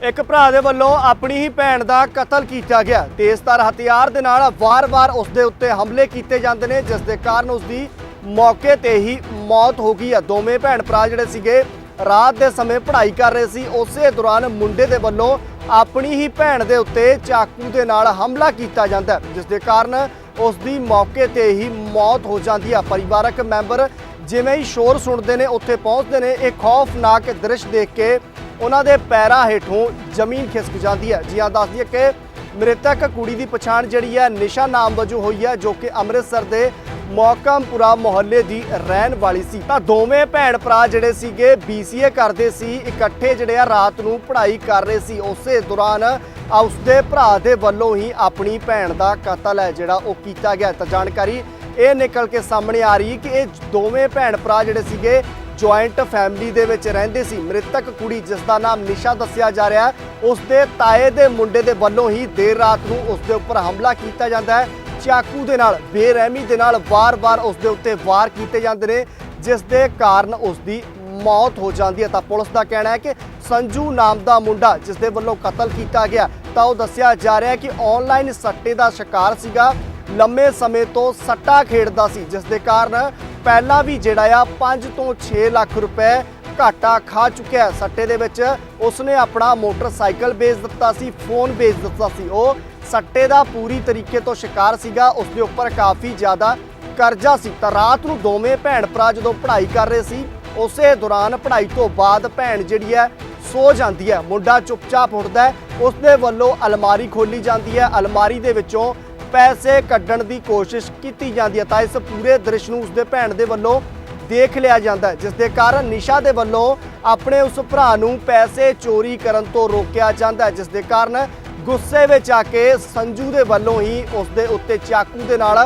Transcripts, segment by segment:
एक भरा दे वल्लों अपनी ही भैन का कतल किया गया। तेज़धार हथियार दे नाल वार-वार उसदे उत्ते हमले किए जाते हैं, जिस दे कारण उसकी मौके ते ही मौत हो गई है। दोवें भैन भरा जिहड़े सीगे रात के समय पढ़ाई कर रहे सी, उस दौरान मुंडे दे वल्लों अपनी ही भैन दे उत्ते चाकू दे नाल हमला किया जाता है, जिस दे कारण उसकी मौके ते ही मौत हो जाती है। परिवारक मैंबर जिवें ही शोर सुनते हैं उत्थे पहुँचते हैं। एक खौफनाक दृश्य देख के उन्हां दे पैरां हेठों जमीन खिसक जाती है। जी हाँ, दस दिए कि मृतक कुड़ी की पछाण जिहड़ी है निशा नाम वजों हुई है, जो कि अमृतसर के मौकमपुरा मुहल्ले की रहन वाली सी। तां दोवें भैन भरा जिहड़े सीगे BCA करते सी, इकट्ठे जिहड़े आ रात नूं पढ़ाई कर रहे सी। उस दौरान उसदे भरा दे वल्लों ही अपनी भैन का कतल है जिहड़ा वो कीता गया। तां जानकारी ये निकल के सामने आ रही कि ये दोवें भैन भरा जिहड़े सीगे जॉइंट फैमिली दे विच रहिंदे सी। मृतक कुड़ी जिसका नाम निशा दस्सिया जा रहा है, उसके ताए दे मुंडे दे वल्लों ही देर रात नूं उसदे उपर हमला किया जाता है। चाकू दे नाल बेरहमी दे नाल वार-वार उसदे उत्ते वार किए जाते हैं, जिस दे कारण उसकी मौत हो जाती है। तां पुलिस का कहना है कि संजू नाम का मुंडा जिस दे वल्लों कतल किया गया, तां वो दस्सिया जा रहा है कि ऑनलाइन सट्टे का शिकार सीगा, लंबे समय तो सट्टा खेडदा सी, जिस दे कारण पहला भी जिहड़ा 5 तो 6 लाख रुपए घाटा खा चुका है। सट्टे दे विच उसने अपना मोटरसाइकिल बेच दिता सी, फोन बेच दिता सी। वो सट्टे का पूरी तरीके तो शिकार सीगा, उसके उपर काफ़ी ज़्यादा करजा सी। तां रात नूं दोवें भैन भरा जदों पढ़ाई कर रहे सी, उस दौरान पढ़ाई तो बाद भैन जिहड़ी है सो जाती है। मुंडा चुपचाप उठदा है, उसदे वल्लों अलमारी खोली जाती है, अलमारी दे विचों पैसे कड्ढण की कोशिश की जाती है। तां इस पूरे दृश्य नूं उसदे भैन दे वल्लों देख लिया जाता है, जिस दे कारण निशा दे वल्लों अपने उस भरा नूं पैसे चोरी करन तो रोकिया जाता है, जिस दे कारण गुस्से विच आके संजू दे वल्लों ही उसदे उत्ते चाकू दे नाल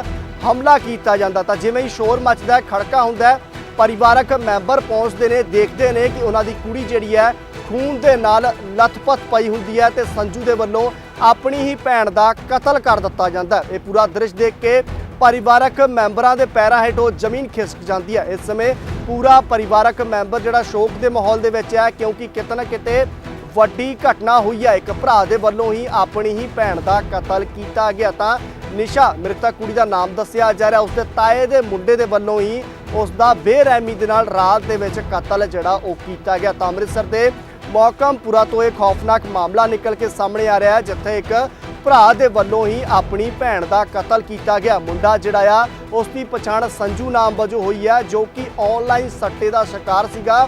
हमला किया जाता। तां जिवें ही शोर मचदा है, खड़का हुंदा है, परिवारक मैंबर पहुंचते हैं, देखते हैं कि उन्हां दी कुड़ी जिहड़ी है खून दे नाल लथपथ पई हुंदी है ते संजू दे वल्लों अपनी ही भैन का कतल कर दिता जाता है। ये पूरा दृश्य देख के परिवारक मैंबरां दे पैरां हेठों जमीन खिसक जाती है। इस समय पूरा परिवारक मैंबर जिहड़ा शोक के माहौल दे विच है, क्योंकि किते ना किते वड्डी घटना हुई है। एक भरा दे वल्लों ही अपनी ही भैन का कतल किया गया। तां निशा मृतक कुड़ी का नाम दस्सिया जा रहा, उसके ताए दे मुंडे दे वल्लों ही उसका बेरहमी दे नाल रात दे विच कतल जिहड़ा वो किया गया। तां अमृतसर के मौकमपुरा तो एक खौफनाक मामला निकल के सामने आ रहा है, जिथे एक भरा दे वल्लों ही अपनी भैन का कतल किया गया। मुंडा जिहड़ा आ उसकी पछाण संजू नाम वजों हुई है, जो कि ऑनलाइन सट्टे का शिकार सीगा,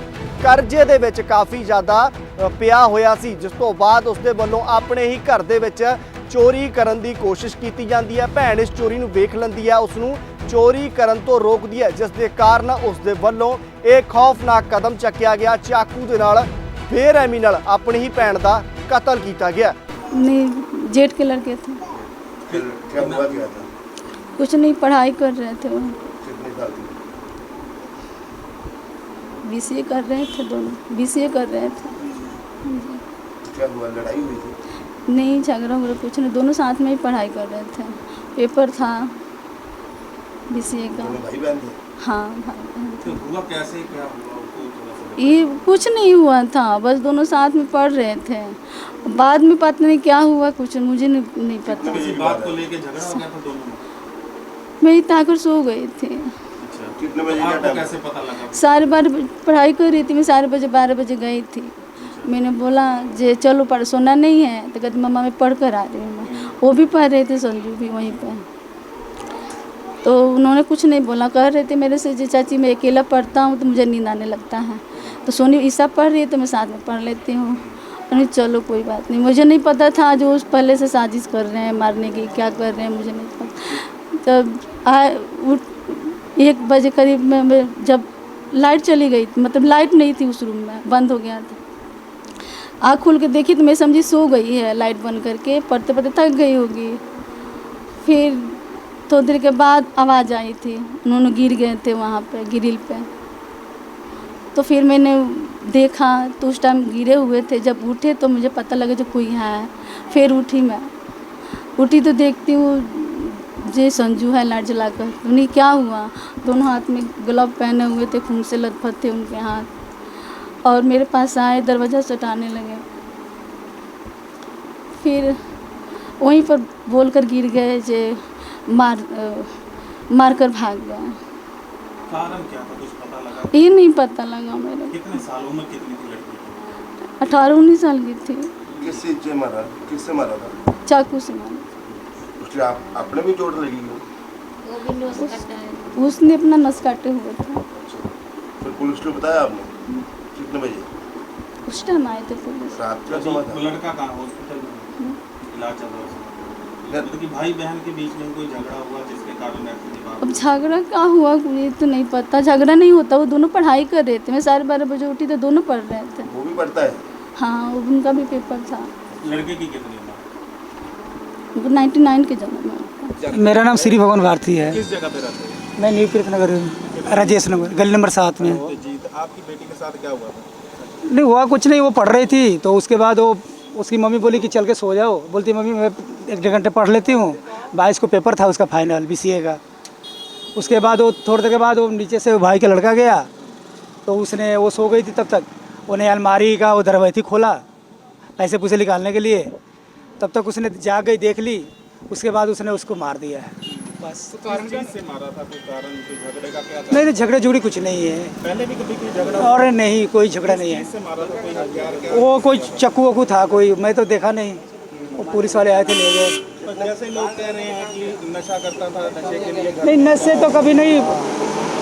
करजे दे विच काफ़ी ज़्यादा पिया होया सी, जिस तो बाद उसदे वल्लों अपने ही घर दे विच चोरी करन दी कोशिश की जाती है। भैन इस चोरी नूं वेख लैंदी है, उसनूं चोरी करन तो रोकदी है, जिस दे कारण उसदे वल्लों एक खौफनाक कदम चक्या गया, चाकू दे नाल बेरहमी नाल अपनी ही भैन का कतल किया गया। नहीं, जेठ के लड़के थे। फिर क्या हुआ क्या था? कुछ नहीं, पढ़ाई कर रहे थे वो। कितने साल की? BCA कर रहे थे, दोनों BCA कर रहे थे। क्या हुआ, लड़ाई हुई थी? नहीं, झगड़ा वगैरह कुछ नहीं, दोनों साथ में ही पढ़ाई कर रहे थे। पेपर था BCA का। दोनों भाई बहन थे? हाँ, भाई बहन थे। तो हुआ कैसे, क्या हुआ उसको थोड़ा सा ये कुछ नहीं हुआ था, बस दोनों साथ में पढ़ रहे थे। बाद में पता नहीं क्या हुआ, कुछ मुझे नहीं पता। किसी बात को लेके झगड़ा हो गया था दोनों में? मैं ताकर सो गई थी। अच्छा, कितने बजे का आपको टाइम? कैसे पता लगा? 12:30 पढ़ाई कर रही थी मैं, 12 बजे गई थी। मैंने बोला जे चलो पढ़, सोना नहीं है तो कहती मम्मा मैं पढ़ कर आ रही हूँ। मैं वो भी पढ़ रहे थे, संजू भी वहीं पर। तो उन्होंने कुछ नहीं बोला, कह रहे थे मेरे से जे चाची मैं अकेला पढ़ता हूँ तो मुझे नींद आने लगता है, तो सोनी ईसा पढ़ रही है तो मैं साथ में पढ़ लेती हूँ। अरे चलो कोई बात नहीं, मुझे नहीं पता था जो उस पहले से साजिश कर रहे हैं मारने की, क्या कर रहे हैं मुझे नहीं पता। तब 1 बजे करीब में जब लाइट चली गई, मतलब लाइट नहीं थी उस रूम में, बंद हो गया था। आँख खोल के देखी तो मैं समझी सो गई है, लाइट बंद करके पढ़ते पढ़ते थक गई होगी। फिर थोड़ी देर के बाद आवाज़ आई थी, उन्होंने गिर गए थे वहाँ पे ग्रिल पे। तो फिर मैंने देखा तो उस टाइम गिरे हुए थे, जब उठे तो मुझे पता लगा जो कोई है। फिर उठी तो देखती हूँ जे संजू है लाइट जलाकर। उन्हें क्या हुआ, दोनों हाथ में ग्लव पहने हुए थे, खून से लथपथ थे उनके हाथ, और मेरे पास आए, दरवाज़ा सटाने लगे। फिर वहीं पर बोलकर गिर गए जे मार कर भाग गया। कारण क्या था, कुछ पता लगा? ये नहीं पता लगा मेरे। कितने साल उम्र कितनी थी लड़की की? 18-19 साल की थी। किससे मारा था? चाकू से मारा। उसके आपने भी चोट लगी हो? उसने अपना नस काटे हुए था। फिर पुलिस को बताया आपने? कितने बजे? उस टाइम आए थे पुलिस। रात का समय था? लड़का कहाँ, हॉस्पिटल में इलाज चल रहा है? मतलब कि भाई बहन के बीच में कोई झगड़ा हुआ जिसके कारण ऐसी बात? अब झगड़ा क्या हुआ ये तो नहीं पता। झगड़ा नहीं होता, वो दोनों पढ़ाई कर रहे थे। मैं 12:30 बजे उठी तो दोनों पढ़ रहे थे। वो भी पढ़ता है? हाँ, उनका भी पेपर था। लड़के की कितनी उम्र? उनको 99 के जन्म में। मेरा नाम श्री भगवान भारती है। किस जगह पे रहते हैं? मैं न्यू कीर्त नगर राजेश नगर गली नंबर 7 में। जी, तो आपकी बेटी के साथ क्या हुआ था? नहीं हुआ कुछ नहीं, वो पढ़ रही थी तो उसके बाद वो उसकी मम्मी बोली कि चल के सो जाओ। बोलती मम्मी मैं 1-1.5 घंटे पढ़ लेती हूँ। 22 को पेपर था उसका फाइनल BCA का। उसके बाद वो थोड़ी देर के बाद वो नीचे से भाई का लड़का गया तो उसने वो सो गई थी तब तक उन्हें अलमारी का वो दरवाज़ा खोला पैसे पूसे निकालने के लिए। तब तक उसने जाग गई, देख ली। उसके बाद उसने उसको मार दिया है बस। तो कारण से मारा था? कोई कारण, कोई झगड़े का क्या था? नहीं झगड़े झुगड़ी कुछ नहीं है। पहले भी कभी कोई झगड़ा और नहीं कोई झगड़ा नहीं है। से मारा था? कोई हथियार क्या? वो कोई चक्कू वक्कू था कोई, मैं तो देखा नहीं। वो पुलिस वाले आए थे ले गए। तो जैसे लोग कह रहे हैं कि नशा करता था, नशे के लिए नहीं नशे तो कभी नहीं,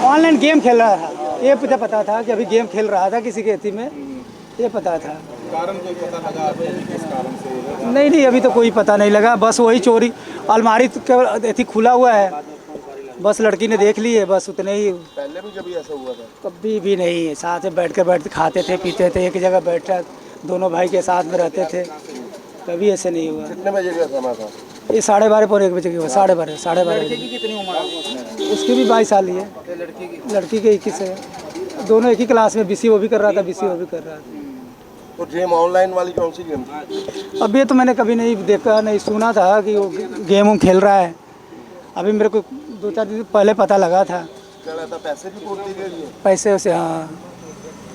ऑनलाइन गेम खेल रहा था। ये पता था कि अभी गेम खेल रहा था किसी के अथी में, ये पता था। कारण कोई पता लगा आपको कि किस कारण से? नहीं अभी तो कोई पता नहीं लगा। बस वही चोरी, अलमारी अथी खुला हुआ है, बस लड़की ने देख ली है, बस उतने ही। पहले भी जब ऐसा हुआ था? कभी भी नहीं। साथ में बैठते खाते थे, पीते थे, एक जगह बैठा दोनों भाई के साथ में रहते थे, कभी ऐसे नहीं हुआ। कितने बजे का समय था? ये 12:30 पौने 1 बजे की हुआ। 12:30 बजे। कितनी उम्र? उसकी भी 22 साल ही है। लड़की के 21 है। दोनों एक ही क्लास में। BCA वो भी कर रहा था, BCA वो भी कर रहा था। तो गेम ऑनलाइन वाली कौन सी गेम थी? अब ये तो मैंने कभी नहीं देखा, नहीं सुना था कि वो गेम खेल रहा है। अभी मेरे को 2-4 दिन पहले पता लगा था। क्या रहता, पैसे भी पूर्ति के लिए? पैसे उसे, हाँ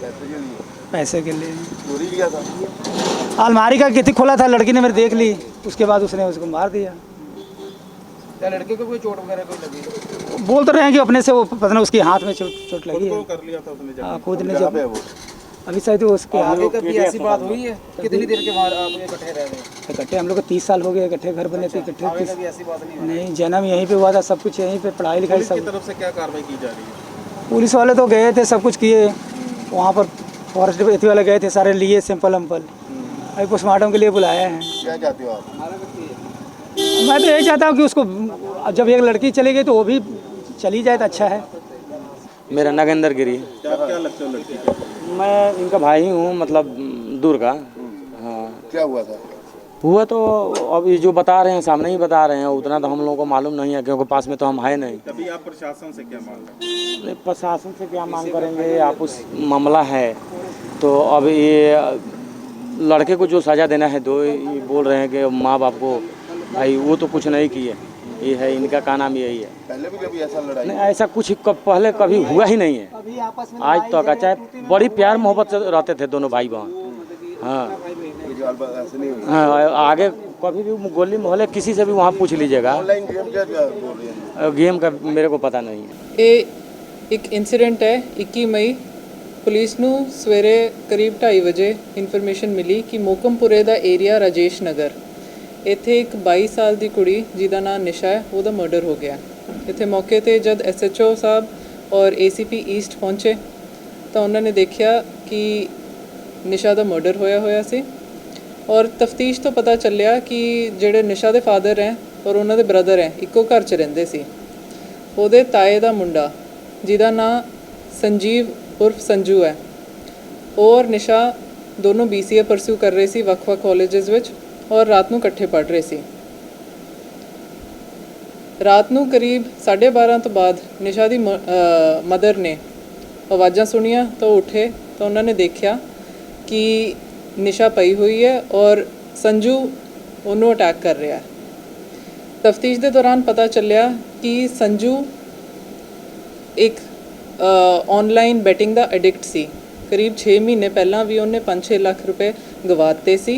पैसे के लिए? पैसे के लिए चोरी किया था? अलमारी का कितनी खोला था, लड़की ने मेरे देख ली। उसके बाद उसने उसको मार दिया। क्या लड़के को कोई चोट वगैरह कोई लगी? बोल तो रहे हैं कि अपने से वो पता नहीं उसके हाथ में चोट लगी है। कर लिया था उसने? हाँ खुद ने कहाँ जब पे है वो? अभी शायद उसके आगे कभी ऐसी बात हुई है? कितनी देर के बाद आप इकट्ठे रह रहे हैं? इकट्ठे हम लोग को 30 साल हो गए, इकट्ठे घर बने थे, इकट्ठे कभी ऐसी बात नहीं? नहीं। जन्म यहीं पे हुआ था, सब कुछ यहीं पे, पढ़ाई लिखाई पुलिस की सब। तरफ से क्या कार्रवाई की जा रही है? पुलिस वाले तो गए थे, सब कुछ किए वहाँ पर। फॉरेस्ट एथी वाले गए थे, सारे लिए सैंपल वैम्पल। अभी पोस्टमार्टम के लिए बुलाए हैं। क्या चाहते हो आप? मैं तो यही चाहता हूँ कि उसको, जब एक लड़की चली गई तो वो भी चली जाए तो अच्छा है। मेरा नागेंद्र गिरी। क्या लगता है लड़की का? मैं इनका भाई हूँ, मतलब दूर का। हाँ क्या हुआ था? हुआ तो अब ये जो बता रहे हैं सामने ही बता रहे हैं, उतना तो हम लोगों को मालूम नहीं है क्योंकि पास में तो हम है नहीं। तभी आप प्रशासन से क्या मांग रहे हैं? प्रशासन से क्या मांग करेंगे, आप उस मामला है तो अब ये लड़के को जो सज़ा देना है दो। ये बोल रहे हैं कि माँ बाप को, भाई वो तो कुछ नहीं किए, ये है इनका का नाम यही है। पहले भी कभी ऐसा लड़ाई? नहीं ऐसा कुछ पहले कभी हुआ ही नहीं है आज तक। अच्छा बड़ी प्यार मोहब्बत से रहते थे दोनों भाई बहन। हाँ ऐसे नहीं हुई? हाँ आगे कभी भी गोली मोहल्ले किसी से भी वहाँ पूछ लीजिएगा। ऑनलाइन गेम क्या बोल रही है? गेम का मेरे को पता नहीं है। एक इंसिडेंट है 21 मई ਪੁਲਿਸ ਨੂੰ ਸਵੇਰੇ ਕਰੀਬ 2:30 ਵਜੇ ਇਨਫੋਰਮੇਸ਼ਨ ਮਿਲੀ ਕਿ ਮੋਕਮਪੁਰੇ ਦਾ ਏਰੀਆ ਰਾਜੇਸ਼ ਨਗਰ, ਇੱਥੇ ਇੱਕ 22 ਸਾਲ ਦੀ ਕੁੜੀ ਜਿਹਦਾ ਨਾਮ ਨਿਸ਼ਾ ਹੈ ਉਹਦਾ ਮਰਡਰ ਹੋ ਗਿਆ। ਇੱਥੇ ਮੌਕੇ ਤੇ ਜਦ SHO ਸਾਹਿਬ ਔਰ ACP ਈਸਟ ਪਹੁੰਚੇ ਤਾਂ ਉਹਨਾਂ ਨੇ ਦੇਖਿਆ ਕਿ ਨਿਸ਼ਾ ਦਾ ਮਰਡਰ ਹੋਇਆ ਸੀ ਔਰ ਤਫਤੀਸ਼ ਤੋਂ ਪਤਾ ਚੱਲਿਆ ਕਿ ਜਿਹੜੇ ਨਿਸ਼ਾ ਦੇ ਫਾਦਰ ਹੈ ਔਰ ਉਹਨਾਂ ਦੇ ਬ੍ਰਦਰ ਹੈ ਇੱਕੋ ਘਰ 'ਚ ਰਹਿੰਦੇ ਸੀ। ਉਹਦੇ ਤਾਏ ਦਾ ਮੁੰਡਾ ਜਿਹਦਾ ਨਾਮ ਸੰਜੀਵ उर्फ संजू है और निशा दोनों BCA परस्यू कर रहे सी वक्-वक् कॉलेजेस विच और रात नूं इकट्ठे पढ़ रहे सी। रात नूं करीब 12:30 तो बाद निशा दी मदर ने आवाज़ां सुनिया तो उठे तो उन्होंने देखा कि निशा पई हुई है और संजू उन्होंने अटैक कर रहा है। तफ्तीश के दौरान पता चलिया कि संजू एक ऑनलाइन बैटिंग का एडिक्ट सी। करीब 6 महीने पहला भी उन्हें 5-6 लाख रुपए गवा दिते सी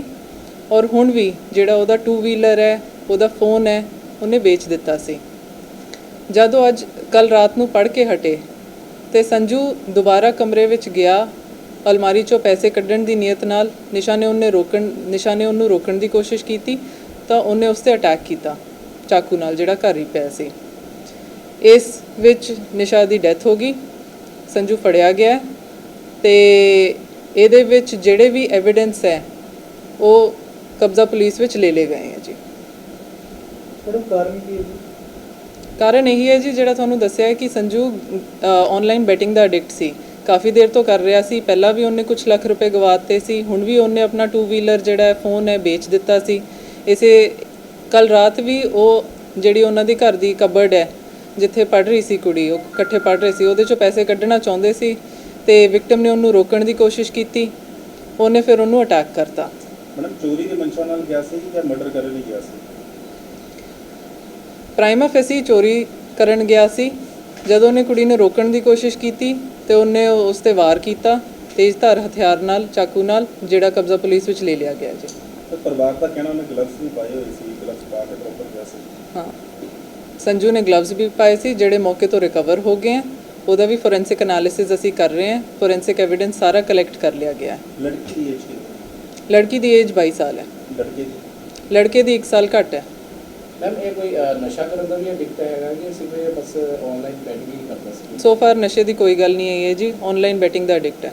ਔਰ ਹੁਣ ਵੀ ਜਿਹੜਾ ਉਹਦਾ 2 ਵੀਲਰ ਹੈ, ਉਹਦਾ ਫੋਨ ਹੈ, ਉਹਨੇ ਵੇਚ ਦਿੱਤਾ ਸੀ। ਜਦੋਂ ਅੱਜ ਕੱਲ ਰਾਤ ਨੂੰ ਪੜ੍ਹ ਕੇ ਹਟੇ ਤੇ ਸੰਜੂ ਦੁਬਾਰਾ ਕਮਰੇ ਵਿੱਚ ਗਿਆ, ਅਲਮਾਰੀ 'ਚੋਂ ਪੈਸੇ ਕੱਢਣ ਦੀ ਨੀਅਤ ਨਾਲ ਨਿਸ਼ਾ ਨੇ ਉਹਨੂੰ ਰੋਕਣ ਦੀ ਕੋਸ਼ਿਸ਼ ਕੀਤੀ ਤਾਂ ਉਹਨੇ ਉਸ 'ਤੇ ਅਟੈਕ ਕੀਤਾ ਚਾਕੂ ਨਾਲ, ਜਿਹੜਾ ਘਰ ਹੀ ਪਿਆ ਸੀ। ਇਸ ਵਿੱਚ ਨਿਸ਼ਾ ਦੀ ਡੈਥ ਹੋ ਗਈ, ਸੰਜੂ ਫੜਿਆ ਗਿਆ ਤੇ ਇਹਦੇ ਵਿੱਚ ਜਿਹੜੇ ਵੀ ਐਵੀਡੈਂਸ ਹੈ ਉਹ ਕਬਜ਼ਾ ਪੁਲਿਸ ਵਿੱਚ ਲੈ ਲਏ ਗਏ ਹੈ ਜੀ। ਕਾਰਨ ਇਹੀ ਹੈ ਜੀ, ਜਿਹੜਾ ਤੁਹਾਨੂੰ ਦੱਸਿਆ ਹੈ ਕਿ ਸੰਜੂ ਆਨਲਾਈਨ ਬੈਟਿੰਗ ਦਾ ਐਡਿਕਟ ਸੀ, ਕਾਫੀ ਦੇਰ ਤੋਂ ਕਰ ਰਿਹਾ ਸੀ। ਪਹਿਲਾਂ ਵੀ ਉਹਨੇ ਕੁਝ ਲੱਖ ਰੁਪਏ ਗਵਾਤੇ ਸੀ, ਹੁਣ ਵੀ ਉਹਨੇ ਆਪਣਾ 2 ਵੀਲਰ ਜਿਹੜਾ ਹੈ, ਫੋਨ ਹੈ, ਵੇਚ ਦਿੱਤਾ ਸੀ। ਇਸੇ ਕੱਲ ਰਾਤ ਵੀ ਉਹ ਜਿਹੜੀ ਉਹਨਾਂ ਦੀ ਘਰ ਦੀ ਕਬਰਡ ਹੈ ਜਿੱਥੇ ਪੜ੍ਹ ਰਹੀ ਸੀ ਕੁੜੀ, ਉਹ ਇਕੱਠੇ ਪੜ੍ਹ ਰਹੇ ਸੀ, ਉਹਦੇ 'ਚੋਂ ਪੈਸੇ ਕੱਢਣਾ ਚਾਹੁੰਦੇ ਸੀ ਤੇ ਵਿਕਟਮ ਨੇ ਉਹਨੂੰ ਰੋਕਣ ਦੀ ਕੋਸ਼ਿਸ਼ ਕੀਤੀ, ਉਹਨੇ ਫਿਰ ਉਹਨੂੰ ਅਟੈਕ ਕਰਤਾ। ਮੈਡਮ ਚੋਰੀ ਦੇ ਮਨਸ਼ਾ ਨਾਲ ਗਿਆ ਸੀ ਜਾਂ ਮਰਡਰ ਕਰਨ ਲਈ ਗਿਆ ਸੀ? ਪ੍ਰਾਈਮਾ ਫੇਸੀ ਚੋਰੀ ਕਰਨ ਗਿਆ ਸੀ। ਜਦੋਂ ਉਹਨੇ ਕੁੜੀ ਨੂੰ ਰੋਕਣ ਦੀ ਕੋਸ਼ਿਸ਼ ਕੀਤੀ ਤੇ ਉਹਨੇ ਉਸ 'ਤੇ ਵਾਰ ਕੀਤਾ ਤੇਜ਼ਧਾਰ ਹਥਿਆਰ ਨਾਲ, ਚਾਕੂ ਨਾਲ, ਜਿਹੜਾ ਕਬਜ਼ਾ ਪੁਲਿਸ ਵਿੱਚ ਲੈ ਲਿਆ ਗਿਆ ਜੀ। ਤੇ ਪਰਿਵਾਰ ਦਾ ਕਹਿਣਾ ਉਹਨੇ ਗਲਵਸ ਵੀ ਪਾਏ ਹੋਏ ਸੀ, ਗਲਵਸ ਪਾ ਕੇ ਪ੍ਰੋਪਰ ਗਿਆ ਸੀ। ਹਾਂ, ਸੰਜੂ ਨੇ ਗਲਵਸ ਵੀ ਪਾਏ ਸੀ ਜਿਹੜੇ ਮੌਕੇ ਤੋਂ ਰਿਕਵਰ ਹੋ ਗਏ हैं। ਉਹਦਾ ਵੀ ਫੋਰੈਂਸਿਕ ਐਨਾਲਿਸਿਸ ਅਸੀਂ ਕਰ ਰਹੇ ਹਾਂ, ਫੋਰੈਂਸਿਕ ਐਵੀਡੈਂਸ ਸਾਰਾ ਕਲੈਕਟ ਕਰ ਲਿਆ ਗਿਆ ਹੈ। ਲੜਕੀ ਦੀ ਏਜ ਕਿੰਨੀ? ਲੜਕੀ ਦੀ ਏਜ 22 ਸਾਲ ਹੈ, ਲੜਕੇ ਦੀ? ਲੜਕੇ ਦੀ 1 ਸਾਲ ਘੱਟ ਹੈ। ਮੈਮ ਇਹ ਕੋਈ ਨਸ਼ਾ ਕਰਨ ਦਾ ਵੀ ਐਡਿਕਟ ਹੈਗਾ ਕਿ ਸਿਰਫ ਬਸ ਆਨਲਾਈਨ ਬੈਟਿੰਗ ਹੀ ਕਰਦਾ ਸੀ? ਸੋ ਫਾਰ ਨਸ਼ੇ ਦੀ ਕੋਈ ਗੱਲ ਨਹੀਂ ਹੈ ਜੀ, ਆਨਲਾਈਨ ਬੈਟਿੰਗ ਦਾ ਐਡਿਕਟ ਹੈ।